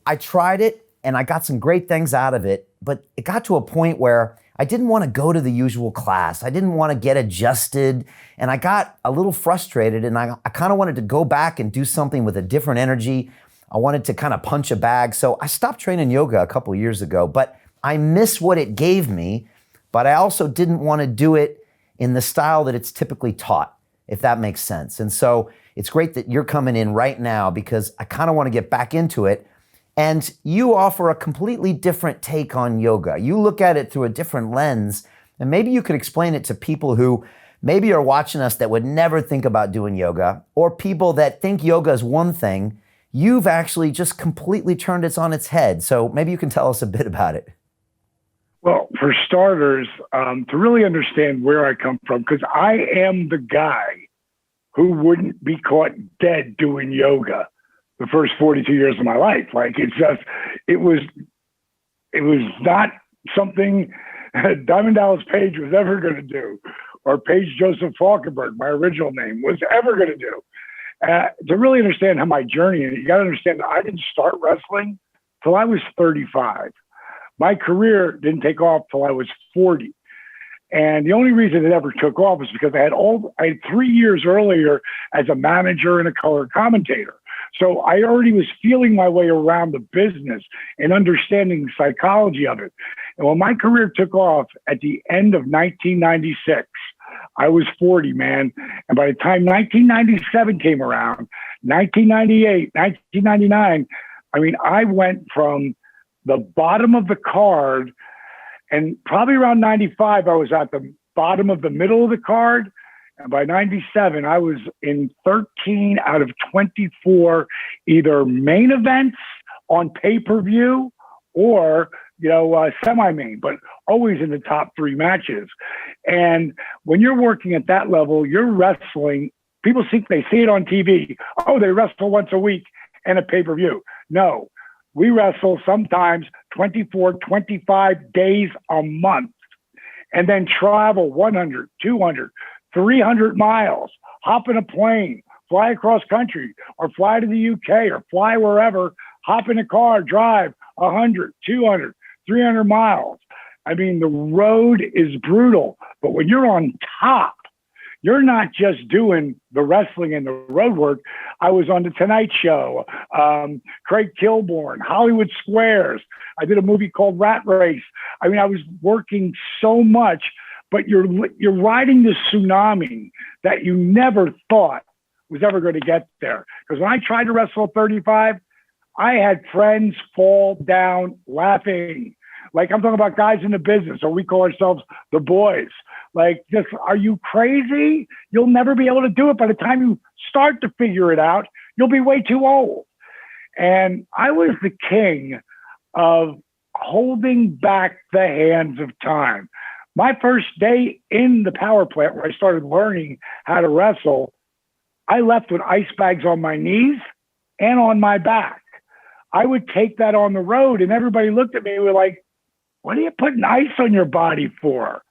I tried it and I got some great things out of it, but it got to a point where I didn't want to go to the usual class. I didn't want to get adjusted, and I got a little frustrated, and I kind of wanted to go back and do something with a different energy. I wanted to kind of punch a bag. So I stopped training yoga a couple of years ago, but I miss what it gave me, but I also didn't want to do it in the style that it's typically taught, if that makes sense. And so it's great that you're coming in right now because I kind of want to get back into it. And you offer a completely different take on yoga. You look at it through a different lens, and maybe you could explain it to people who maybe are watching us that would never think about doing yoga, or people that think yoga is one thing. You've actually just completely turned it on its head. So maybe you can tell us a bit about it. Well, for starters, to really understand where I come from, because I am the guy who wouldn't be caught dead doing yoga the first 42 years of my life. Like, it was not something Diamond Dallas Page was ever going to do, or Page Joseph Falkinburg, my original name, was ever going to do. To really understand how my journey, and you got to understand that I didn't start wrestling till I was 35. My career didn't take off till I was 40. And the only reason it ever took off was because I had 3 years earlier as a manager and a color commentator. So I already was feeling my way around the business and understanding the psychology of it. And when my career took off at the end of 1996, I was 40, man. And by the time 1997 came around, 1998, 1999, I mean, I went from the bottom of the card, and probably around 95, I was at the bottom of the middle of the card. And by 97, I was in 13 out of 24, either main events on pay-per-view or, semi-main, but always in the top 3 matches. And when you're working at that level, you're wrestling. People think they see it on TV. Oh, they wrestle once a week and a pay-per-view. No, we wrestle sometimes 24, 25 days a month, and then travel 100, 200, 300 miles, hop in a plane, fly across country, or fly to the UK, or fly wherever, hop in a car, drive 100, 200, 300 miles. I mean, the road is brutal, but when you're on top, you're not just doing the wrestling and the road work. I was on The Tonight Show, Craig Kilborn, Hollywood Squares. I did a movie called Rat Race. I mean, I was working so much, but you're riding this tsunami that you never thought was ever going to get there. Because when I tried to wrestle at 35, I had friends fall down laughing. Like, I'm talking about guys in the business, or we call ourselves the boys. Like, just, are you crazy? You'll never be able to do it. By the time you start to figure it out, you'll be way too old. And I was the king of holding back the hands of time. My first day in the power plant, where I started learning how to wrestle, I left with ice bags on my knees and on my back. I would take that on the road, and everybody looked at me and were like, what are you putting ice on your body for?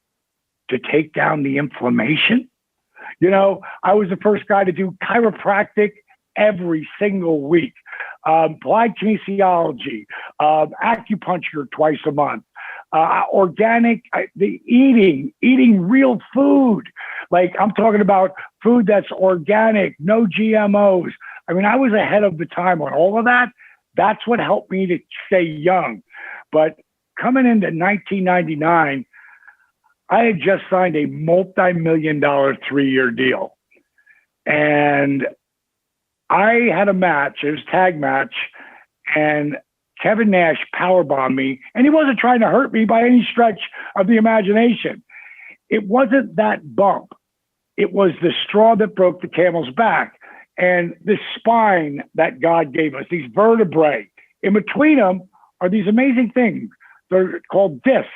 To take down the inflammation? I was the first guy to do chiropractic every single week, applied kinesiology, acupuncture twice a month, organic, eating real food. Like, I'm talking about food that's organic, no GMOs. I mean, I was ahead of the time on all of that. That's what helped me to stay young. But coming into 1999, I had just signed a multi-million-dollar 3-year deal. And I had a match, it was a tag match, and Kevin Nash powerbombed me, and he wasn't trying to hurt me by any stretch of the imagination. It wasn't that bump. It was the straw that broke the camel's back, and the spine that God gave us, these vertebrae. In between them are these amazing things. They're called discs.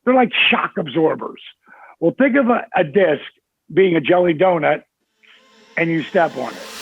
They're like shock absorbers. Well, think of a disc being a jelly donut, and you step on it.